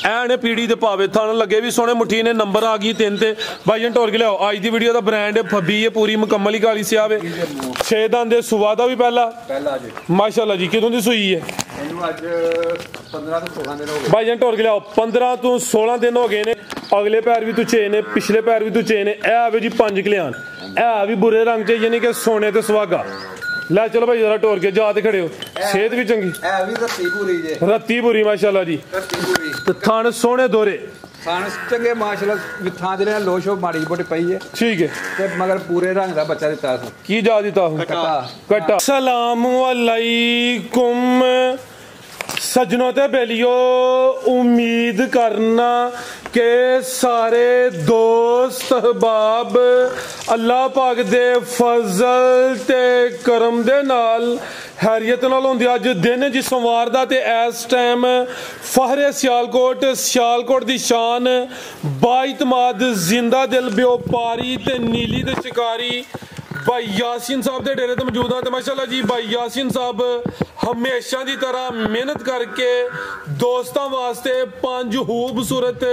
ਐ ਨੇ ਪੀੜੀ ਦੇ ਭਾਵੇਂ ਥਣ ਲੱਗੇ ਵੀ ਸੋਹਣੇ ਮੁੱਠੀ ने नंबर आ गई 3 ते भाई जन ढोल के लियाओ अज दी वीडियो दा ब्रांड फब्बी है पूरी मुकम्मल ही काली सियाह है 6 दंद दे सुवा दा भी पहला माशाल्लाह जी किदों दी सूई है आज 15 ਤੋਂ 16 ਦਿਨ ਹੋ ਗਏ भाई जन ढोल के लियाओ 15 ਤੋਂ 16 दिन हो गए ने अगले पैर भी तू चे ने पिछले पैर भी तू चे ने ए आवे जी 5 कल्याण ए भी बुरे रंग च यानी कि सोने ते सुहागा लै चलो भाई जरा टोर के जा ते खड़े हो सेहत भी चंगी रत्ती पूरी माशाल्लाह जी थान सोने दोरे चंगे माशाल्लाह थां दे लोशो माड़ी बोटी पई है ठीक है ते मगर पूरे रंग दा बच्चा दिता की जा दिता हूं कटा अस्सलाम वालेकुम सजनों ते बेलियो उम्मीद करना के सारे दोस्त अहबाब अल्लाह पाक दे फजल ते करम दे नाल हैरियत नाल होंदे अज दिन जी सोमवार दा ते इस टाइम फहरे सियालकोट दी शान बाइतमाद जिंदा दिल व्यापारी ते नीली ते शिकारी भाई यासीन साहब दे डेरे ते मौजूद हां ते माशाल्लाह जी भाई यासीन साहब हमेशा दी तरह मेहनत करके दोस्तां वास्ते 5 खूबसूरत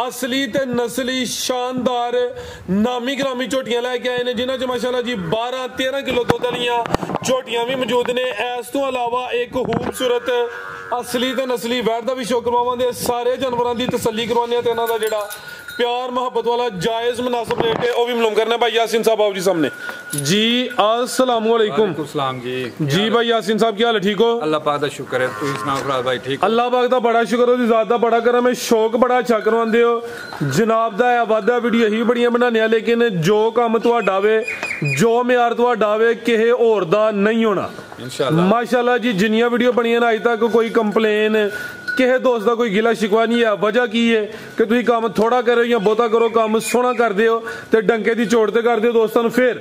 असली ते नस्ली शानदार नामी ग्रामी झोटियां लैके आए ने जिन्हां च माशाल्लाह जी 12-13 किलो दुध वालियां झोटियां भी मौजूद ने इस तो अलावा एक खूबसूरत असली ते नस्ली वैट दा भी शो करवावांगे सारे जानवरां दी तसल्ली करवाने ते इन्हां दा जेहड़ा प्यार मोहब्बत वाला जायज मुनासिब रेट है वो भी मालूम करना भाई यासीन साहब आओ जी सामने जी अस्सलाम वालेकुम जी भाई यासीन साहब क्या हाल है ठीक हो अल्लाह पाक दा शुक्र है तुम सुनाओ फराज भाई ठीक अल्लाह पाक दा बड़ा शुक्र ओदी जात दा बड़ा करम है शौक बड़ा अच्छा करवांदे हो जनाब दा है वादा वीडियो ही बड़ियां बनाने लेकिन जो काम तुहाडा वे जो म्यार तुहाडा वे किहे होर दा नहीं होना इंशाअल्लाह माशाल्लाह जी जिन्नियां वीडियो बनियां अज तक कोई कंप्लेन किसी दोस्त का कोई गिला शिकवा नहीं है वजह की है कि तुम काम थोड़ा करो या बहुता करो काम सोहना करते हो तो डंके की चोट ते करते हो दोस्तों फिर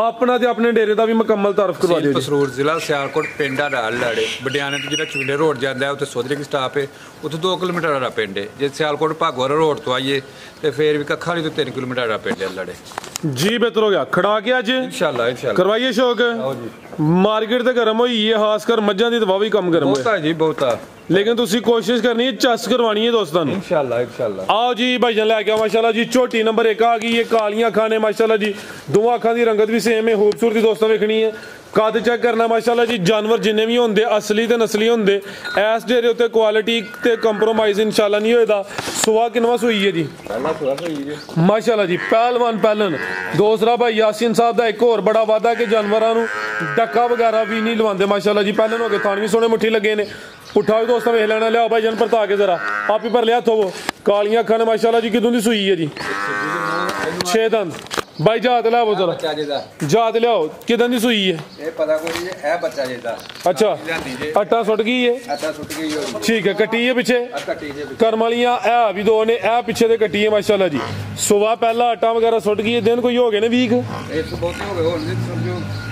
अपना ते अपने डेरे का भी मुकम्मल तारफ करवा दियो पसरूर जिला सियालकोट पिंड लाड़े बडियाने तो जो चुंडे रोड जाता है उत्थे सोधरे की स्टाप है उत्थे 2 किलोमीटर वाला पिंड है जो सियालकोट भागोरा रोड तो आइए तो फिर भी कखा नहीं तो 3 किलोमीटर वाला पिंड है लाड़े जी बेहतर हो गया खड़ा के अज इंशाल्लाह करवाइए शौक मार्केट तो गर्म हुई है खासकर मज्जां दी दवा भी कम गर्म है जी बहुत लेकिन तुसी कोशिश करनी है चस करवानी है दोस्तों इंशाल्लाह आओ जी भाईजान लैके आओ माशाल्लाह जी झोटी नंबर 1 आ गई है कालियां अखां ने माशाल्लाह जी दोवां अखां दी रंगत भी सेम है खूबसूरती दोस्तों वेखनी है कद चेक करना माशाल्लाह जी जानवर जिन्ने भी होंदे असली ते नस्ली होंदे इस डेरे उत्ते क्वालिटी ते कंप्रोमाइज इंशाल्लाह नहीं होएदा सुहा किनवा सूई है जी पहला सुहा सूई है माशाल्लाह जी पहलवान पहलन दूसरा भाई यासीन साहब दा एक और बड़ा वादा कि जानवरां नूं डक्का वगैरह भी नहीं लवांदे माशाल्लाह जी पहलन हो गए थान भी सोहने मुट्ठी लगे ने पुट्ठा भी दोस्तों वेख लेना लियाओ भाई जन परता के जरा आप ही पर लिया हत्थों वो कालियां अखां ने माशाल्लाह जी किदों दी सूई है जी 6 दंद भाई जात लियाओ जरा जात लियाओ किदों दी सूई है ये पता कोई है बच्चा जेदा अच्छा आटा सुट गई है ठीक है कट्टी है पीछे कर्म वालियां है भी 2 ने ए पीछे ते कट्टी है माशाल्लाह जी सुबह पहला आटा वगैरह सुट गई है दिन कोई हो गए ने वीक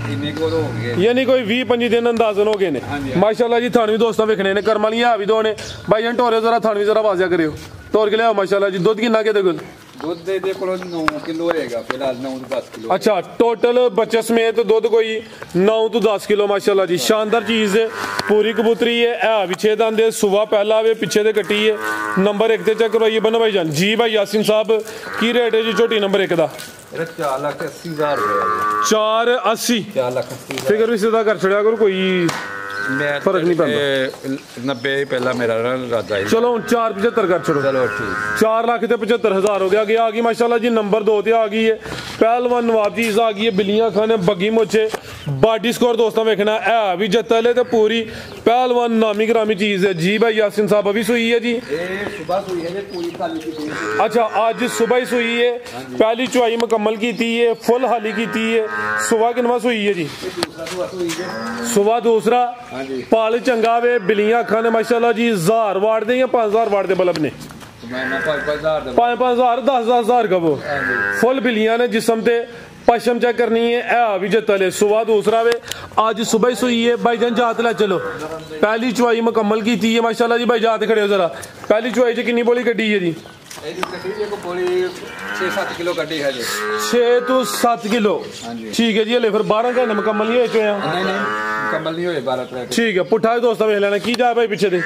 यानी कोई 20-25 दिन अंदाजन हो गए ने माशाल्लाह जी थान भी दोस्तों वेखने ने कर्म वालियां है भी 2 ने भाई जन टोरे जरा थान भी जरा वाजिया करियो तोड़ के लियाओ माशाल्लाह जी दुध कितना के दे कोल दूध दे कोल 9 किलो रहेगा फिलहाल 9 से 10 किलो अच्छा टोटल बच्चे समेत दूध कोई 9 तो 10 किलो माशाल्लाह जी शानदार चीज है पूरी कबूतरी है भी 6 दंद है सुबह पहला वे पीछे ते कट्टी है नंबर 1 ते चेक करवाइए बनो भाई जान जी भाई यासीन साहब की रेट है जी झोटी नंबर 1 दा 4,80,000 480 फिगर भी सीधा कर छड़िया करो कोई फर्क नहीं पैंदा 90 पहला मेरा इरादा है चलो 475 कर छोड़ो चलो ठीक 4,75,000 हो गया आ गई माशाल्लाह जी नंबर 2 ते आ गई है पहलवान नवाब चीज आ गई है बिल्लियां खाने बग्गी मोचे बॉडी स्कोर दोस्तों वेखना है भी जत्तले ते पूरी पहलवान नामी ग्रामी चीज है जी भाई यासीन साहब अभी सूई है जी सुबह सूई है पूरी खाली अच्छा आज सुबह ही सूई है पहली चुआई मुकम्मल की है फुल हाली की है सुबह किनवा सूई है जी सुबह दूसरा पाल चंगा वे बिलियां अखां ने माशाल्लाह जी 1000 वाट दे या 5000 वाट दे बल्ब ने 5,000 10,000 का वो फुल बिलियां ने जिसम ते पश्चिम चेक करनी है भी जतले सुबह दूसरा वे आज सुबह ही सुई है भाई जान जात ला चलो पहली चुआई मुकम्मल की है माशाल्लाह जी भाई जात खड़े हो जरा पहली चुआई च कितनी बोली कड्डी है जी 6-7 किलो कटी है जी 6 तो 7 किलो ठीक है जी ले फिर 12 घंटे मुकम्मल नहीं हो ਮੁਕੰਮਲ ਨਹੀਂ ਹੋਏ 12 13 ਠੀਕ ਹੈ ਪੁੱਠਾ ਦੋਸਤਾਂ ਵੇਖ ਲੈਣਾ ਕੀ ਜਾ ਭਾਈ ਪਿੱਛੇ ਦੇ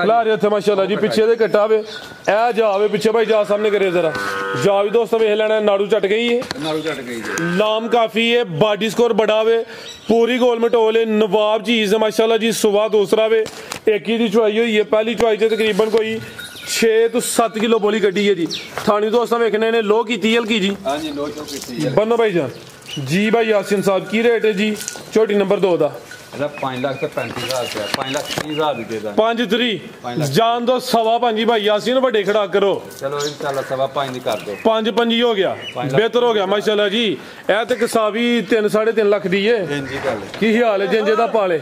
ਲਾ ਰਹੇ ਉੱਥੇ ਮਾਸ਼ਾਅੱਲਾ ਜੀ ਪਿੱਛੇ ਦੇ ਕੱਟਾ ਵੇ ਇਹ ਜਾਵੇ ਪਿੱਛੇ ਭਾਈ ਜਾ ਸਾਹਮਣੇ ਕਰਿਓ ਜ਼ਰਾ ਜਾ ਵੀ ਦੋਸਤਾਂ ਵੇਖ ਲੈਣਾ ਨਾੜੂ ਚੱਟ ਗਈ ਹੈ ਲਾਮ ਕਾਫੀ है बॉडी स्कोर बड़ा वे पूरी गोल मटोल है नवाब चीज़ है माशाल्लाह जी सुबह दूसरा वे एक ही दी चुआई हुई है पहली चुआई से तकरीबन कोई 6 तो 7 किलो बोली कटी है जी थानी दोस्तों वेखने ने लो की हल्की जी बनो भाई जान जी भाई यासिन साहब की रेट है जी छोटी नंबर 2 का 5,35,000 5,30,000 5 3 जान दो 5.25 भाई यासिन बड़े खड़ा करो चलो इंशाल्लाह 5.25 ਦੀ ਕਰ ਦੋ 5 हो गया बेहतर हो गया माशाल्लाह जी ਇਹ ਤੇ ਕਸਾਵੀ 3 3.5 ਲੱਖ ਦੀ ਏ ਕੀ ਹਾਲ ਹੈ ਜਿੰਜੇ ਦਾ ਪਾਲੇ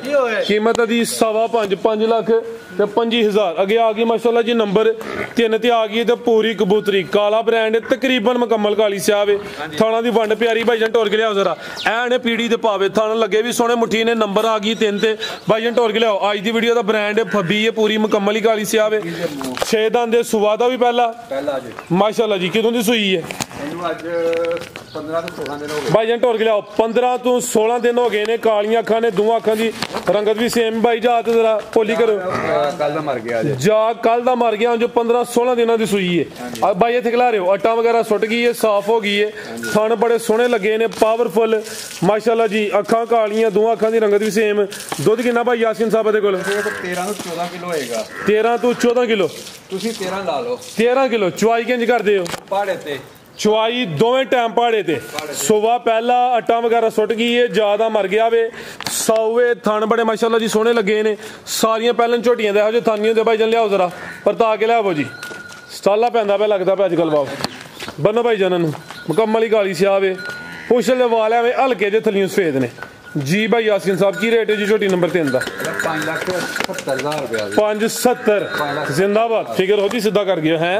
ਕੀਮਤ ਦੀ 5.5 ਲੱਖ ਤੇ 25,000 ਅੱਗੇ ਆ ਗਈ ਮਾਸ਼ਾਅੱਲਾ ਜੀ ਨੰਬਰ 3 ਤੇ ਆ ਗਈ ਤੇ ਪੂਰੀ ਕਬੂਤਰੀ ਕਾਲਾ ਬ੍ਰਾਂਡ ਤਕਰੀਬਨ ਮੁਕੰਮਲ ਕਾਲੀ ਸਿਆਵੇ ਥਾਣਾ ਦੀ ਵੰਡ ਪਿਆਰੀ ਭਾਈ ਜਨ ਟੋਰ ਕੇ ਲਿਆਓ ਜ਼ਰਾ ਐਨ ਪੀੜੀ ਤੇ ਪਾਵੇ ਥਾਣਾ ਲੱਗੇ ਵੀ ਸੋਹਣੇ ਮੁੱਠੀ ਨੇ ਨੰਬਰ ਆ ਗਈ 3 ਤੇ ਭਾਈ ਜਨ ਟੋਰ ਕੇ ਲਿਆਓ ਅੱਜ ਦੀ ਵੀਡੀਓ ਦਾ ਬ੍ਰਾਂਡ ਫੱਬੀ ਹੈ ਪੂਰੀ ਮੁਕੰਮਲ ਹੀ ਕਾਲੀ ਸਿਆਵੇ 6 ਦੰਦ ਦੇ ਸੁਵਾ ਦਾ ਵੀ ਪਹਿਲਾ ਜੀ ਮਾਸ਼ਾਅੱਲਾ ਜੀ ਕਿਦੋਂ ਦੀ ਸੂਈ ਹੈ ਇਹਨੂੰ ਅੱਜ 15 ਤੋਂ 16 ਦਿਨ ਹੋ ਗਏ ਭਾਈ ਜਨ ਟੋਰ ਕੇ ਲਿਆਓ 15 ਤੋਂ 16 ਦਿਨ ਹੋ ਗਏ ਨੇ ਕਾਲੀਆਂ ਅੱਖਾਂ ਨੇ ਦੋਵਾਂ ਅੱਖਾਂ ਦੀ ਰੰਗਤ ਵੀ ਸੇਮ ਭਾਈ ਜਾ ਤੇ ਜ਼ਰਾ ਪੋਲੀ ਕਰੋ ਕੱਲ ਦਾ ਮਰ ਗਿਆ ਜਾ ਕੱਲ ਦਾ ਮਰ ਗਿਆ ਜੋ 15 16 ਦਿਨਾਂ ਦੀ ਸੂਈ ਹੈ ਭਾਈ ਇੱਥੇ ਖਿਲਾ ਰਹੇ ਹੋ ਆਟਾ ਵਗੈਰਾ ਸੁੱਟ ਗਈ ਹੈ ਸਾਫ਼ ਹੋ ਗਈ ਹੈ ਥਣ ਬੜੇ ਸੋਹਣੇ ਲੱਗੇ ਨੇ ਪਾਵਰਫੁਲ ਮਾਸ਼ਾਅੱਲਾ ਜੀ ਅੱਖਾਂ ਕਾਲੀਆਂ ਦੋਵਾਂ ਅੱਖਾਂ ਦੀ ਰੰਗਤ ਵੀ ਸੇਮ ਦੁੱਧ ਕਿੰਨਾ ਭਾਈ ਯਾਸਿਨ ਸਾਹਿਬ ਦੇ ਕੋਲ 13 ਤੋਂ 14 ਕਿਲੋ ਹੋਏਗਾ 13 ਤੋਂ 14 ਕਿਲੋ ਤੁਸੀਂ 13 ਲਾ ਲਓ 13 ਕਿਲੋ ਚੁਆਈ ਕਿੰਜ ਕਰਦੇ ਹੋ ਪਹਾੜੇ ਤੇ ਚੁਆਈ ਦੋਵੇਂ ਟਾਈਮ ਪਹਾੜੇ ਤੇ ਸੁਬਾ ਪਹਿਲਾ ਆਟਾ ਵਗੈਰਾ ਸੁੱਟ ਗਈ ਏ ਜਿਆਦਾ ਮਰ ਗਿਆ ਵੇ ਸੌਵੇ ਥਣ ਬੜੇ ਮਾਸ਼ਾਅੱਲਾ ਜੀ ਸੋਹਣੇ ਲੱਗੇ ਨੇ ਸਾਰੀਆਂ ਪਹਿਲਾਂ ਝੋਟੀਆਂ ਦੇ ਇਹੋ ਜਿਹੇ ਥਾਨੀਆਂ ਦੇ ਭਾਈ ਜਨ ਲਿਆਓ ਜ਼ਰਾ ਪਰਤਾ ਕੇ ਲਿਆਵੋ ਜੀ ਸਟਾਲਾ ਪੈਂਦਾ ਪਿਆ ਲੱਗਦਾ ਪਿਆ ਅੱਜ ਕੱਲ ਬਾਬ ਬੰਨੋ ਭਾਈ ਜਨਾਂ ਨੂੰ ਮੁਕੰਮਲ ਹੀ ਕਾਲੀ ਸਿਆਵੇ ਪੁੱਛਲ ਦੇ ਵਾਲ ਐਵੇਂ ਹਲਕੇ ਜਿਹੇ ਥਲੀਆਂ ਸਫੇਦ ਨੇ ਜੀ ਭਾਈ ਯਾਸਿਨ ਸਾਹਿਬ ਕੀ ਰੇਟ ਹੈ ਜੀ ਛੋਟੀ ਨੰਬਰ 3 ਦਾ 5,70,000 ਰੁਪਏ 570 जिंदाबाद फिगर होती सीधा कर गया है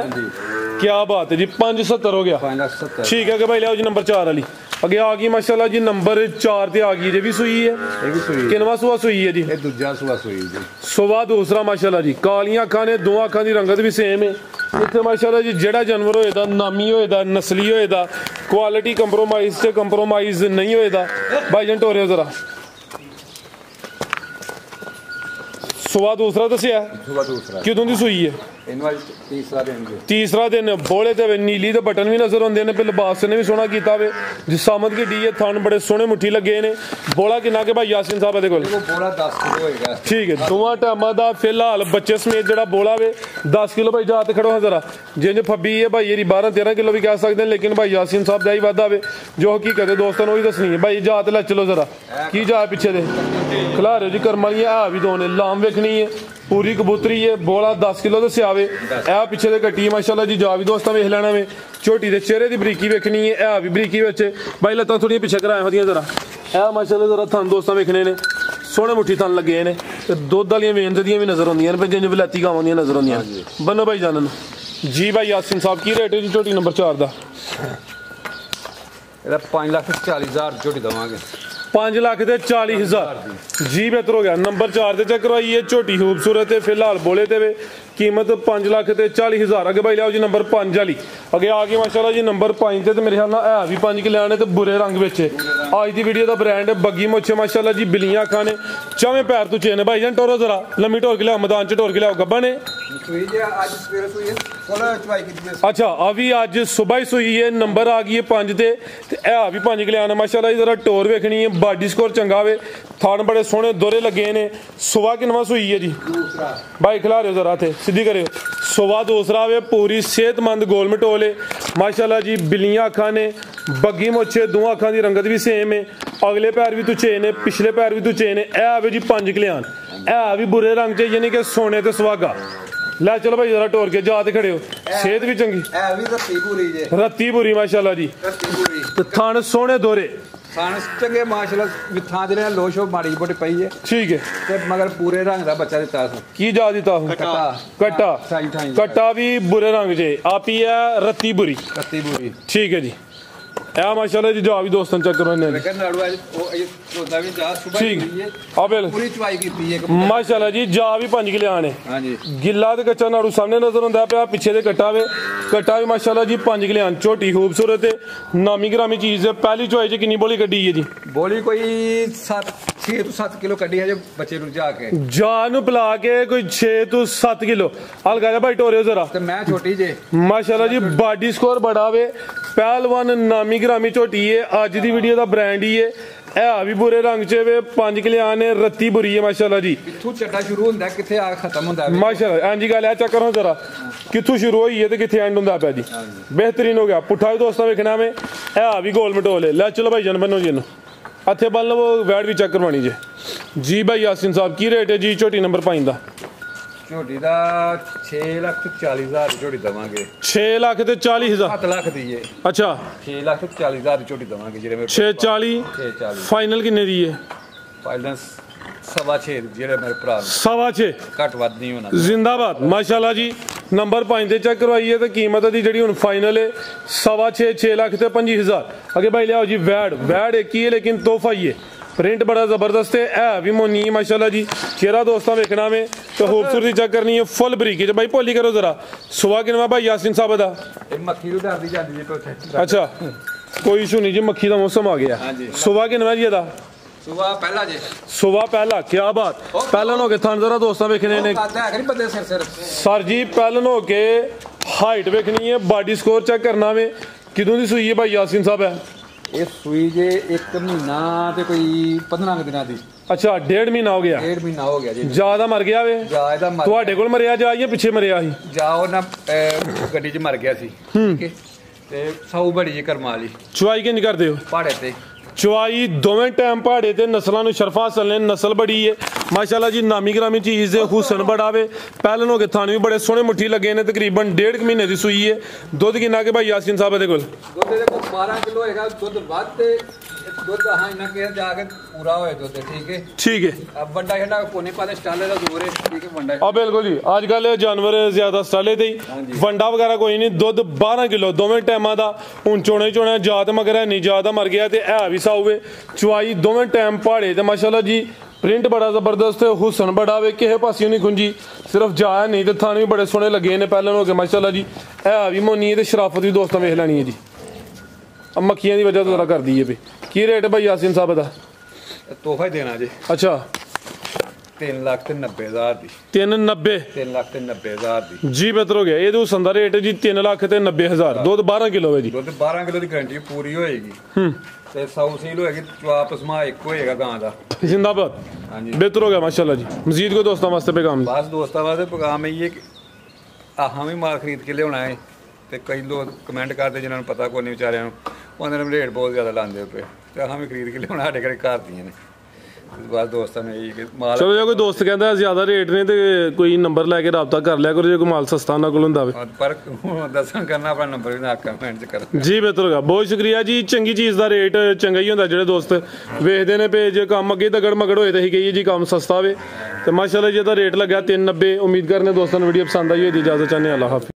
क्या बात है जी 570 हो गया 5,70 ठीक है कि भाई लियाओ जी नंबर 4 वाली अगे आ गई माशाल्लाह जी नंबर 4 ते आ गई ये भी सुई है ये भी सुई किनवा सुआ सुई है जी ये दूजा सुआ सुई जी सुबह दूसरा माशाल्लाह जी कालियां अखां ने दो अखां दी रंगत भी सेम है इत्थे माशाल्लाह जी जेड़ा जानवर होएदा नामी होएदा नस्ली होएदा क्वालिटी कंप्रोमाइज ते कंप्रोमाइज नहीं होएदा भाई जन टोरे जरा सुबह दूसरा दसिया किदों दी सुई है तीसरा दिन बोले ते नीली ते बटन भी नजर आते हैं लिबास ने भी सोहना किया वे जिसामत की डी है थन बड़े सोहने मुट्ठी लगे ने बोला किन्ना के भाई यासिन साहब दे कोल ठीक है दोवां टाइमां दा फिलहाल बच्चे समेत जेड़ा बोला वे 10 किलो भाई जात खड़ो हां जरा जिंज फब्बी है भाई ये 12-13 किलो भी कह सकते हैं लेकिन भाई यासिन साहब दा ही वादा वे जो हकीकत है दोस्तों वही दसनी है भाई जात लै चलो जरा की जा पिछे दे खिला रहे जी कर्म वाली है भी दो ने लाम वेखनी है पूरी कबूतरी है बोला 10 किलो तो सियावे ए पिछे दे कट्टी माशाल्लाह जी जा भी दोस्तां वेख लेना वे छोटी दे चेहरे दी बरीकी वेखनी है ए भी बरीकी विच भाई लत्तां थोड़ियां पिछे कराए होदियां जरा ए माशाल्लाह जरा थन दोस्तां वेखने ने सोहने मुट्ठी थन लगे ने ते दुध वालियां वेन्स दियां भी नजर आउंदियां ने जिंज विलाती गावां दियां नजर आउंदियां बन्नो भाई जानन जी भाई यासिन साहब की रेट है जी छोटी नंबर 4 दा ਇਹਦਾ 5,40,000 ਝੋਟੀ ਦਵਾਂਗੇ 5,40,000 जी बेहतर हो गया नंबर 4 ते चेक करवाइए छोटी खूबसूरत है फिलहाल बोले ते वे कीमत 5,40,000 अगे भाई लियाओ जी नंबर 5 वाली अगे आ गई माशाल्लाह जी नंबर 5 ते मेरे ख्याल नाल है भी 5 किलो आने ते बुरे रंग विच आज दी वीडियो दा ब्रांड बग्गी मुच्छे माशाल्लाह जी बिलियां अखां ने चवें पैर तो चेन भाई जान टोरो जरा लम्मी टोर के लियाओ मैदान च टोर के लियाओ गब्बा ने अच्छा अभी आज सुबह ही सुई है नंबर आ गई है 5 ते है भी 5 किलो आने माशाल्लाह जरा टोर वेखनी है बॉडी स्कोर चंगा वे थान बड़े सोहने दोरे लगे ने सुबह किनवा सुई है जी भाई खिला रहे हो जरा थे सीधी करे सुबह दूसरा वे पूरी सेहतमंद गोल मटोले माशाल्लाह जी बिलियां अखां ने बग्गी मोछे दो अखां दी रंगत भी सेम है अगले पैर भी तू चेन है पिछले पैर भी तू चेन है ए जी 5 किलो है भी बुरे रंग च यानी कि सोने ते सुहागा लै चलो भाई जरा टोर के जाते खड़े हो सेहत भी चंगी रत्ती पूरी माशाल्लाह जी थान सोहने दोरे चंगे माशाल्लाह थां दे लोश माड़ी बोटी पई है ठीक है ते मगर पूरे रंग दा बच्चा दिता की जा दिता हूं कट्टा कट्टा भी बुरे रंग जे आप ही है रत्ती बुरी ठीक है जी ਇਹ ਮਾਸ਼ਾਅੱਲਾ ਜੀ ਜਾ ਵੀ ਦੋਸਤਾਂ ਚੈੱਕ ਕਰੋ ਇਹਨੇ ਲੇਕਿਨ ਨਾੜੂ ਅੱਜ ਉਹ ਇਹ ਚੋਦਾ ਵੀ ਜਾ ਸੁਬਹ ਠੀਕ ਹੋਈ ਹੈ ਆ ਬਿਲ ਪੂਰੀ ਚਵਾਈ ਕੀਤੀ ਹੈ ਮਾਸ਼ਾਅੱਲਾ ਜੀ ਜਾ ਵੀ 5 ਕਿਲੇ ਆਣੇ ਹਾਂਜੀ ਗਿੱਲਾ ਤੇ ਕੱਚਾ ਨਾੜੂ ਸਾਹਮਣੇ ਨਜ਼ਰ ਆਉਂਦਾ ਪਿਆ ਪਿੱਛੇ ਦੇ ਕੱਟਾ ਵੇ ਕੱਟਾ ਵੀ ਮਾਸ਼ਾਅੱਲਾ ਜੀ 5 ਕਿਲੇ ਆਣ ਝੋਟੀ ਖੂਬਸੂਰਤ ਤੇ ਨਾਮੀ ਗ੍ਰਾਮੀ ਚੀਜ਼ ਹੈ ਪਹਿਲੀ ਚੁਆਈ ਚ ਕਿੰਨੀ ਬੋਲੀ ਕੱਢੀ ਹੈ ਜੀ ਬੋਲੀ ਕੋਈ 6 ਤੋਂ 7 ਕਿਲੋ ਕੱਢੀ ਹੈ ਜੇ ਬੱਚੇ ਨੂੰ ਜਾ ਕੇ ਜਾ ਨੂੰ ਪਿਲਾ ਕੇ ਕੋਈ 6 ਤੋਂ 7 ਕਿਲੋ ਹਲਕਾ ਜਿਹਾ ਭਾਈ ਟੋਰਿਓ ਜ਼ਰਾ ਤੇ ਮੈਂ ਛੋਟੀ ਜੇ ਮਾਸ਼ਾਅੱਲਾ ਜੀ ਬਾਡੀ ਸਕੋਰ ਬੜਾ ਵੇ ਪਹਿਲਵਾਨ ਨਾਮੀ ਗ੍ਰਾਮੀ ਝੋਟੀ ਹੈ ਅੱਜ ਦੀ ਵੀਡੀਓ ਦਾ ਬ੍ਰਾਂਡ ਹੀ ਹੈ ਇਹ ਵੀ ਬੁਰੇ ਰੰਗ ਚ ਵੇ 5 ਕਿਲੇ ਆਣੇ ਰੱਤੀ ਬੁਰੀ ਹੈ ਮਾਸ਼ਾਅੱਲਾ ਜੀ ਕਿੱਥੋਂ ਚੱਡਾ ਸ਼ੁਰੂ ਹੁੰਦਾ ਕਿੱਥੇ ਆ ਖਤਮ ਹੁੰਦਾ ਮਾਸ਼ਾਅੱਲਾ ਹਾਂਜੀ ਗੱਲ ਇਹ ਚੈੱਕ ਕਰੋ ਜ਼ਰਾ ਕਿੱਥੋਂ ਸ਼ੁਰੂ ਹੋਈ ਹੈ ਤੇ ਕਿੱਥੇ ਐਂਡ ਹੁੰਦਾ ਪਿਆ ਜੀ ਬਿਹਤਰੀਨ ਹੋ ਗਿਆ ਪੁੱਠਾ ਵੀ ਦੋਸਤਾਂ ਵੇਖਣਾ ਵੇ ਇਹ ਵੀ ਗੋਲ ਮਟੋਲ ਹੈ ਲੈ ਚਲੋ ਭਾਈ ਜਾਨ ਬੰਨੋ ਜੀ ਇਹਨੂੰ ਇੱਥੇ ਬੰਨ ਲਵੋ ਵੈਟ ਵੀ ਚੈੱਕ ਕਰਵਾਣੀ ਜੇ ਜੀ ਭਾਈ ਯਾਸਿਨ ਸਾਹਿਬ ਕੀ ਰੇਟ ਹੈ ਜੀ ਝੋਟੀ ਨੰਬਰ 5 ਦਾ ਝੋਟੀ ਦਾ 6,40,000 ਝੋਟੀ ਦਵਾਂਗੇ 6 ਲੱਖ ਤੇ 40,000 7 ਲੱਖ ਦੀ ਏ ਅੱਛਾ 6,40,000 ਝੋਟੀ ਦਵਾਂਗੇ ਜਿਹੜੇ ਮੇਰੇ 640 640 ਫਾਈਨਲ ਕਿੰਨੇ ਦੀ ਹੈ ਫਾਈਨਲ 6.5 ਜਿਹੜੇ ਮੇਰੇ ਭਰਾ ਨੂੰ 6.5 ਘੱਟ ਵੱਧ ਨਹੀਂ ਹੋਣਾ ਜ਼ਿੰਦਾਬਾਦ ਮਾਸ਼ਾਅੱਲਾ ਜੀ ਨੰਬਰ 5 ਤੇ ਚੈੱਕ ਕਰਵਾਈਏ ਤੇ ਕੀਮਤ ਦੀ ਜਿਹੜੀ ਹੁਣ ਫਾਈਨਲ ਹੈ 6.5 ਲੱਖ ਤੇ 25,000 ਅੱਗੇ ਭਾਈ ਲਿਆਓ ਜੀ ਵੈੜ ਇੱਕ ਹੀ ਹੈ ਲੇਕਿਨ ਤੋਹਫਾ ਹੀ ਹੈ ਪ੍ਰਿੰਟ ਬੜਾ ਜ਼ਬਰਦਸਤ ਹੈ ਇਹ ਵੀ ਮੋਨੀ ਹੈ ਮਾਸ਼ਾਅੱਲਾ ਜੀ ਚਿਹਰਾ ਦੋਸਤਾਂ ਵੇਖਣਾ ਵੇ ਤੇ ਖੂਬਸੂਰਤੀ ਚੈੱਕ ਕਰਨੀ ਹੈ ਫੁੱਲ ਬਰੀਕੀ ਚ ਭਾਈ ਭੋਲੀ ਕਰੋ ਜ਼ਰਾ ਸੁਆ ਕਿਨਵਾ ਭਾਈ ਯਾਸਿਨ ਸਾਹਿਬ ਦਾ ਇਹ ਮੱਖੀ ਨੂੰ ਡਰਦੀ ਜਾਂਦੀ ਜੇ ਕੋਥੇ ਅੱਛਾ ਕੋਈ ਇਸ਼ੂ ਨਹੀਂ ਜੀ ਮੱਖੀ ਦਾ ਮੌਸਮ ਆ ਗਿਆ ਸੁਆ ਕਿਨਵਾ ਜੀ ਇਹਦਾ ਸੁਬਾ ਪਹਿਲਾ ਜੇ ਸੁਬਾ ਪਹਿਲਾ ਕੀ ਬਾਤ ਪਹਿਲਨ ਹੋ ਕੇ ਥਣ ਜ਼ਰਾ ਦੋਸਤਾਂ ਵੇਖਣੇ ਨੇ ਕਰਦਾ ਹੈ ਕਿ ਬੰਦੇ ਸਿਰ ਸਰ ਜੀ ਪਹਿਲਨ ਹੋ ਕੇ ਹਾਈਟ ਵੇਖਣੀ ਹੈ ਬਾਡੀ ਸਕੋਰ ਚੈੱਕ ਕਰਨਾ ਵੇ ਕਿਦੋਂ ਦੀ ਸੂਈ ਹੈ ਭਾਈ ਯਾਸਿਨ ਸਾਹਿਬ ਹੈ ਇਹ ਸੂਈ ਜੇ 1 ਮਹੀਨਾ ਤੇ ਕੋਈ 15 ਦਿਨਾਂ ਦੀ ਅੱਛਾ 1.5 ਮਹੀਨਾ ਹੋ ਗਿਆ 1.5 ਮਹੀਨਾ ਹੋ ਗਿਆ ਜੀ ਜਿਆਦਾ ਮਰ ਗਿਆ ਵੇ ਜਾ ਇਹਦਾ ਮਰ ਤੁਹਾਡੇ ਕੋਲ ਮਰਿਆ ਜਾ ਜਾਂ ਪਿੱਛੇ ਮਰਿਆ ਸੀ ਜਾ ਉਹ ਨਾ ਗੱਡੀ 'ਚ ਮਰ ਗਿਆ ਸੀ ਠੀਕ ਹੈ ਤੇ ਸਾਊ ਬੜੀ ਜੀ ਕਰਮਾ ਲਈ ਚੁਆਈ ਕਿੰਨੀ ਕਰਦੇ ਹੋ ਪਹਾੜੇ ਤੇ ਚੁਆਈ ਦੋਵੇਂ ਟਾਈਮ ਪਹਾੜੇ ਤੇ ਨਸਲਾਂ ਨੂੰ ਸ਼ਰਫਾ ਹਾਸਲ ਨੇ ਨਸਲ ਬੜੀ ਹੈ ਮਾਸ਼ਾਅੱਲਾ ਜੀ ਨਾਮੀ ਗ੍ਰਾਮੀ ਚੀਜ਼ ਦੇ ਹੁਸਨ ਬੜਾ ਵੇ ਪਹਿਲਨ ਹੋ ਕੇ ਥਾਣ ਵੀ ਬੜੇ ਸੋਹਣੇ ਮੁੱਠੀ ਲੱਗੇ ਨੇ ਤਕਰੀਬਨ 1.5 ਮਹੀਨੇ ਦੀ ਸੂਈ ਹੈ ਦੁੱਧ ਕਿੰਨਾ ਕੇ ਭਾਈ ਯਾਸਿਨ ਸਾਹਿਬ ਦੇ ਕੋਲ ਦੁੱਧ ਦੇ ਕੋਲ 12 ਕਿਲੋ ਹੈਗਾ ਦੁੱਧ ਵੱਧ ਤੇ ਦੁੱਧ ਹਾਂ ਇਹਨਾਂ ਕੇ ਜਾ ਕੇ ਪੂਰਾ ਹੋਏ ਦੁੱਧ ਠੀਕ ਹੈ ਠੀਕ ਹੈ ਵੱਡਾ ਜਿਹੜਾ ਕੋਨੇ ਪਾਲੇ ਸਟਾਲੇ ਦਾ ਜ਼ੋਰ ਹੈ ਠੀਕ ਹੈ ਵੱਡਾ ਆ ਬਿਲਕੁਲ ਜੀ ਅੱਜ ਕੱਲ ਜਾਨਵਰ ਜ਼ਿਆਦਾ ਸਟਾਲੇ ਤੇ ਹੀ ਵੰਡਾ ਵਗੈਰਾ ਕੋਈ ਨਹੀਂ ਦੁੱਧ 12 ਕਿਲੋ ਦੋਵੇਂ ਟਾਈਮਾਂ ਦਾ ਹੁਣ ਚੋਣੇ ਜਾਤ ਮਗਰ ਹੈ ਨਹੀਂ ਜ਼ਿਆਦਾ ਮਰ ਗਿਆ ਤੇ ਇਹ ਵੀ ਸਾਊਵੇ ਚੁਆਈ ਦੋਵੇਂ ਟਾਈਮ ਪਹਾੜੇ ਤੇ ਮਾਸ਼ਾਅੱਲਾ ਜੀ ਪ੍ਰਿੰਟ ਬੜਾ ਜ਼ਬਰਦਸਤ ਹੈ ਹੁਸਨ ਬੜਾ ਵੇ ਕਿਸੇ ਪਾਸਿਓਂ ਨਹੀਂ ਖੁੰਜੀ ਸਿਰਫ ਜਾਇਆ ਨਹੀਂ ਤੇ ਥਾਣੇ ਵੀ ਬੜੇ ਸੋਹਣੇ ਲੱਗੇ ਨੇ ਪਹਿਲਾਂ ਹੋ ਕੇ ਮਾਸ਼ਾਅੱਲਾ ਜੀ ਇਹ ਵੀ ਮੋਨੀ ਹੈ ਤੇ ਸ਼ਰਾਫਤ ਵੀ ਦੋਸਤਾਂ ਵੇਖ ਲੈਣੀ ਹੈ ਜੀ ਆ ਮੱਖੀਆਂ ਦੀ ਵਜ੍ਹਾ ਤੋਂ ਜ਼ਰਾ ਕਰਦੀ ਹੈ ਵੀ ਕੀ ਰੇਟ ਭਾਈ ਯਾਸਿਨ ਸਾਹਿਬ ਦਾ ਤੋਹਫਾ ਹੀ ਦੇਣਾ ਜੀ ਅੱਛਾ 3,90,000 ਦੀ 390 3,90,000 ਦੀ ਜੀ ਬਿਹਤਰ ਹੋ ਗਿਆ ਇਹਦੇ ਹੁਸਨ ਦਾ ਰੇਟ ਜੀ 3,90,000 ਦੁੱਧ 12 ਕਿਲੋ ਹੈ ਜੀ ਦੁੱਧ 12 ਕਿਲੋ ਦੀ ਗਾਰੰਟੀ ਪੂਰੀ ਹੋਏਗੀ ਤੇ 100 ਸੀਲ ਹੋਏਗੀ ਵਾਪਸ ਮਾ ਇੱਕ ਹੋਏਗਾ ਗਾਂ ਦਾ ਜ਼ਿੰਦਾਬਾਦ ਹਾਂਜੀ ਬਿਹਤਰ ਹੋ ਗਿਆ ਮਾਸ਼ਾਅੱਲਾ ਜੀ ਮਜ਼ੀਦ ਕੋਈ ਦੋਸਤਾਂ ਵਾਸਤੇ ਪੈਗਾਮ ਬਸ ਦੋਸਤਾਂ ਵਾਸਤੇ ਪੈਗਾਮ ਇਹ ਹੈ ਕਿ ਆਹਾਂ ਵੀ ਮਾਲ ਖਰੀਦ ਕੇ ਲਿਆਉਣਾ ਹੈ ਤੇ ਕਈ ਲੋਕ ਕਮੈਂਟ ਕਰਦੇ ਜਿਨ੍ਹਾਂ ਨੂੰ ਪਤਾ ਕੋਈ ਨਹੀਂ ਵਿਚਾਰਿਆਂ ਨੂੰ ਉਹਨਾਂ ਨੇ ਰੇਟ ਬਹੁਤ ਜ਼ਿਆਦਾ ਲਾਉਂਦੇ ਪਏ ਤੇ ਆਹਾਂ ਵੀ ਖਰੀਦ ਕੇ ਲਿਆਉਣਾ ਸਾਡੇ ਘਰੇ ਘਰ ਦੀਆਂ ਨੇ ਬਸ ਦੋਸਤਾਂ ਨੇ ਇਹ ਕਿ ਮਾਲ ਚਲੋ ਜੇ ਕੋਈ ਦੋਸਤ ਕਹਿੰਦਾ ਜ਼ਿਆਦਾ ਰੇਟ ਨੇ ਤੇ ਕੋਈ ਨੰਬਰ ਲੈ ਕੇ ਰਾਬਤਾ ਕਰ ਲਿਆ ਕਰੋ ਜੇ ਕੋਈ ਮਾਲ ਸਸਤਾ ਉਹਨਾਂ ਕੋਲ ਹੁੰਦਾ ਵੇ ਪਰ ਦੱਸਣ ਕਰਨਾ ਆਪਣਾ ਨੰਬਰ ਵੀ ਨਾ ਕਮੈਂਟ 'ਚ ਕਰ ਜੀ ਬਿਹਤਰ ਹੋ ਗਿਆ ਬਹੁਤ ਸ਼ੁਕਰੀਆ ਜੀ ਚੰਗੀ ਚੀਜ਼ ਦਾ ਰੇਟ ਚੰਗਾ ਹੀ ਹੁੰਦਾ ਜਿਹੜੇ ਦੋਸਤ ਵੇਖਦੇ ਨੇ ਪੇ ਜੇ ਕੰਮ ਅੱਗੇ ਤਗੜ ਮਗੜ ਹੋਏ ਤਾਂ ਅਸੀਂ ਕਹੀਏ ਜੀ ਕੰਮ ਸਸਤਾ ਵੇ ਤੇ ਮਾਸ਼ਾਅੱਲਾ ਜੀ ਇਹਦਾ ਰੇਟ ਲੱਗਾ 390 ਉਮੀਦ ਕਰਨੇ ਦੋਸਤਾਂ ਨੂੰ ਵੀਡੀਓ ਪਸੰਦ ਆਈ ਹੋਈ ਦੀ ਇਜਾਜ਼ਤ ਚਾਹੁੰਦੇ ਹਾਂ ਅੱਲਾਹ ਹਾਫਿਜ਼